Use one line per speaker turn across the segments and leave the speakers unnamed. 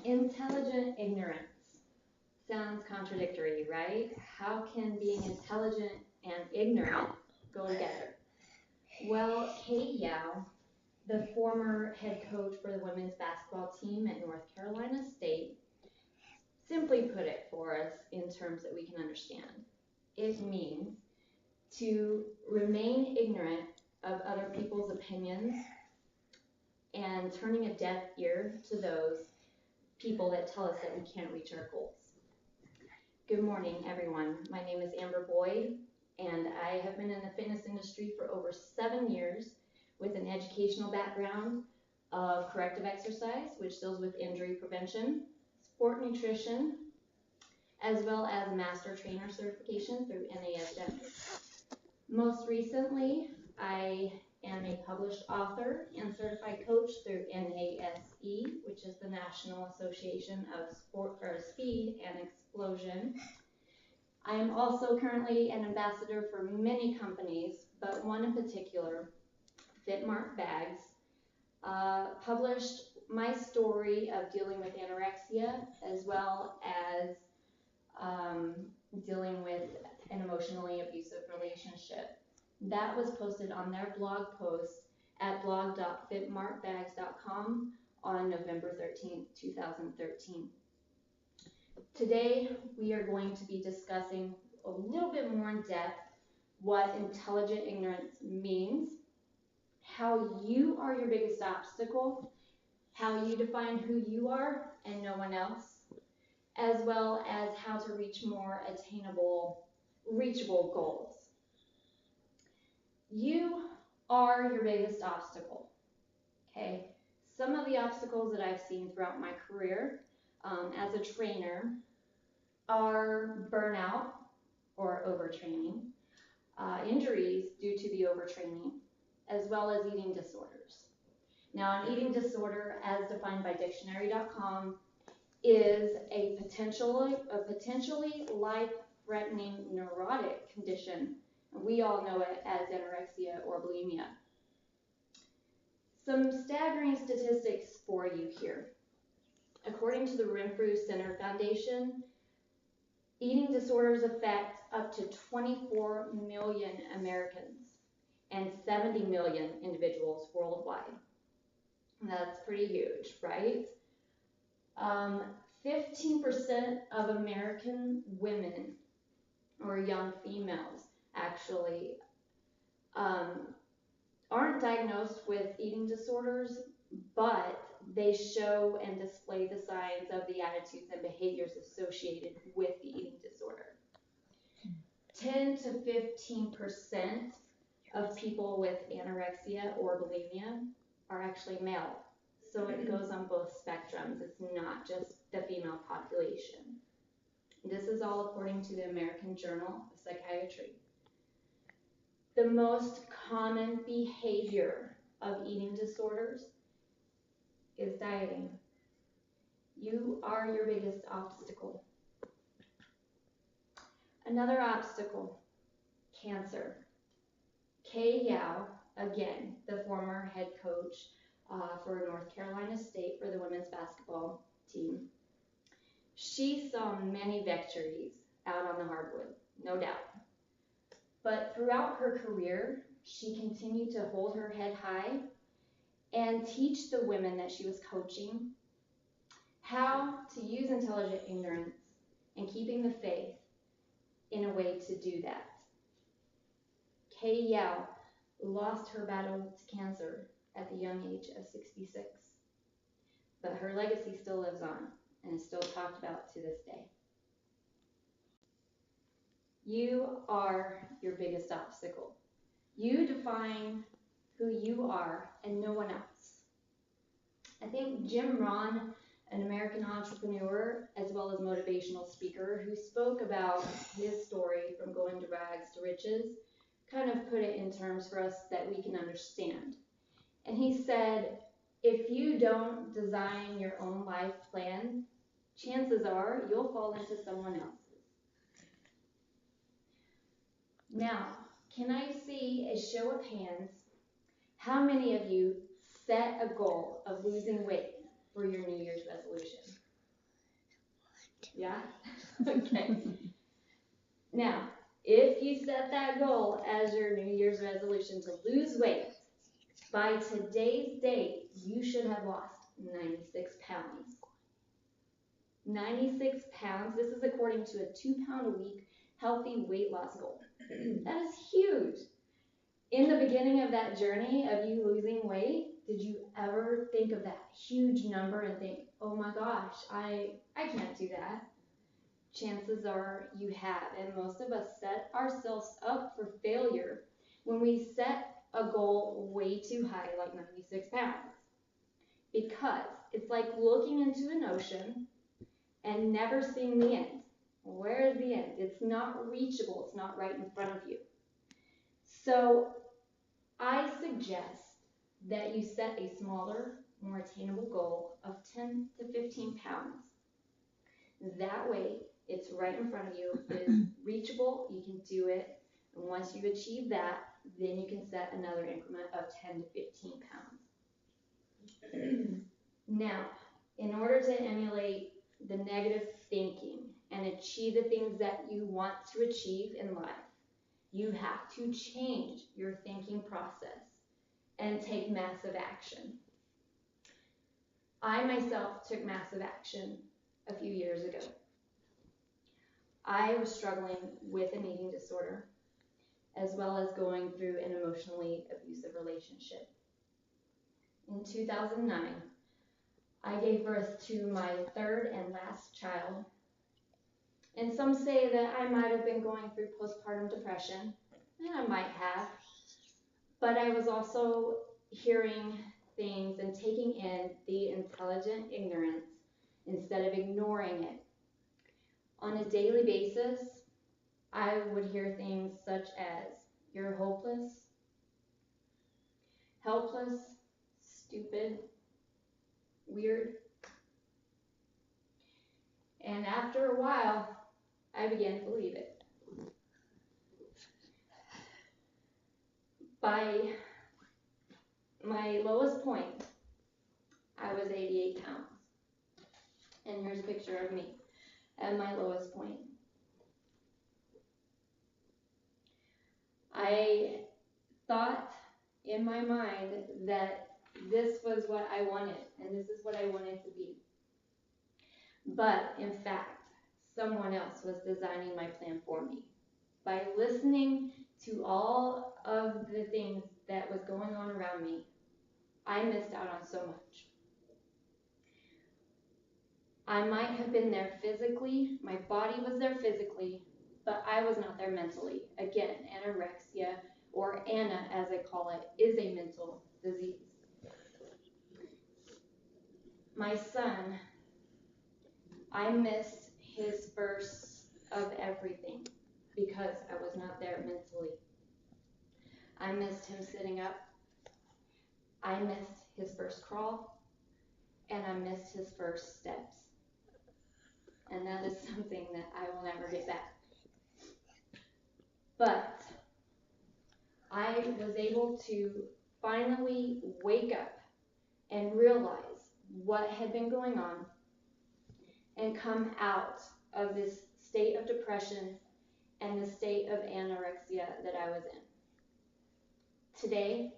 Intelligent ignorance. Sounds contradictory, right? How can being intelligent and ignorant go together? Well, Kate Yao, the former head coach for the women's basketball team at North Carolina State, simply put it for us in terms that we can understand. It means to remain ignorant of other people's opinions and turning a deaf ear to those people that tell us that we can't reach our goals. Good morning, everyone. My name is Amber Boyd, and I have been in the fitness industry for over 7 years with an educational background of corrective exercise, which deals with injury prevention, sport nutrition, as well as master trainer certification through NASM. Most recently, I am a published author and certified coach through NASE, which is the National Association of Speed and Explosion. I am also currently an ambassador for many companies, but one in particular, Fitmark Bags, published my story of dealing with anorexia as well as dealing with an emotionally abusive relationship. That was posted on their blog post at blog.fitmarkbags.com on November 13th, 2013. Today, we are going to be discussing a little bit more in depth what intelligent ignorance means, how you are your biggest obstacle, how you define who you are and no one else, as well as how to reach more attainable, reachable goals. You are your biggest obstacle, okay? Some of the obstacles that I've seen throughout my career as a trainer are burnout or overtraining, injuries due to the overtraining, as well as eating disorders. Now, an eating disorder, as defined by dictionary.com, is a potentially life-threatening neurotic condition. We all know it as anorexia or bulimia. Some staggering statistics for you here. According to the Renfrew Center Foundation, eating disorders affect up to 24 million Americans and 70 million individuals worldwide. That's pretty huge, right? 15% of American women or young females actually aren't diagnosed with eating disorders, but they show and display the signs of the attitudes and behaviors associated with the eating disorder. 10 to 15% of people with anorexia or bulimia are actually male. So it goes on both spectrums. It's not just the female population. This is all according to the American Journal of Psychiatry. The most common behavior of eating disorders is dieting. You are your biggest obstacle. Another obstacle, cancer. Kay Yao, again, the former head coach for North Carolina State for the women's basketball team. She saw many victories out on the hardwood, no doubt. But throughout her career, she continued to hold her head high and teach the women that she was coaching how to use intelligent ignorance and keeping the faith in a way to do that. Kay Yao lost her battle to cancer at the young age of 66, but her legacy still lives on and is still talked about to this day. You are your biggest obstacle. You define who you are and no one else. I think Jim Rohn, an American entrepreneur as well as motivational speaker who spoke about his story from going to rags to riches, kind of put it in terms for us that we can understand. And he said, if you don't design your own life plan, chances are you'll fall into someone else's. Now, can I see a show of hands? How many of you set a goal of losing weight for your New Year's resolution? Yeah? Okay. Now, if you set that goal as your New Year's resolution to lose weight, by today's date, you should have lost 96 pounds. 96 pounds, this is according to a 2-pound a week healthy weight loss goal. That is huge. In the beginning of that journey of you losing weight, did you ever think of that huge number and think, oh my gosh, I can't do that? Chances are you have, and most of us set ourselves up for failure when we set a goal way too high, like 96 pounds. Because it's like looking into an ocean and never seeing the end. Where is the end? It's not reachable. It's not right in front of you. So I suggest that you set a smaller, more attainable goal of 10 to 15 pounds. That way, it's right in front of you. It is reachable. You can do it. And once you achieve that, then you can set another increment of 10 to 15 pounds. Now, in order to emulate the negative thinking and achieve the things that you want to achieve in life, you have to change your thinking process and take massive action. I myself took massive action a few years ago. I was struggling with an eating disorder, as well as going through an emotionally abusive relationship. In 2009, I gave birth to my third and last child. And some say that I might have been going through postpartum depression, and I might have. But I was also hearing things and taking in the intelligent ignorance instead of ignoring it. On a daily basis, I would hear things such as, you're hopeless, helpless, stupid, weird. And after a while, I began to believe it. By my lowest point, I was 88 pounds. And here's a picture of me at my lowest point. I thought in my mind that this was what I wanted, and this is what I wanted to be. But in fact, someone else was designing my plan for me. By listening to all of the things that was going on around me, I missed out on so much. I might have been there physically, my body was there physically, but I was not there mentally. Again, anorexia, or ANA as I call it, is a mental disease. My son, I missed his first of everything because I was not there mentally. I missed him sitting up. I missed his first crawl, and I missed his first steps. And that is something that I will never get back. But I was able to finally wake up and realize what had been going on and come out of this state of depression and the state of anorexia that I was in. Today,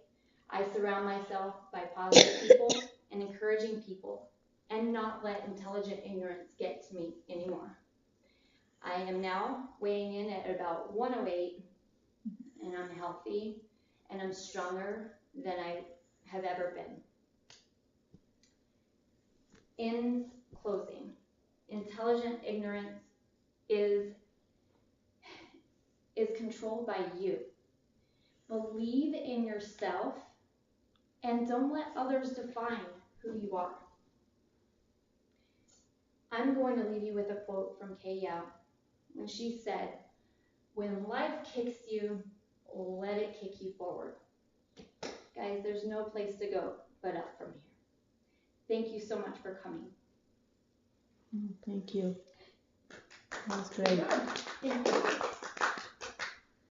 I surround myself by positive people and encouraging people, and not let intelligent ignorance get to me anymore. I am now weighing in at about 108, and I'm healthy, and I'm stronger than I have ever been. In closing, intelligent ignorance is controlled by you. Believe in yourself and don't let others define who you are. I'm going to leave you with a quote from Kay Yow, when she said, "When life kicks you, let it kick you forward." Guys, there's no place to go but up from here. Thank you so much for coming.
Thank you. That was great.
Thank you.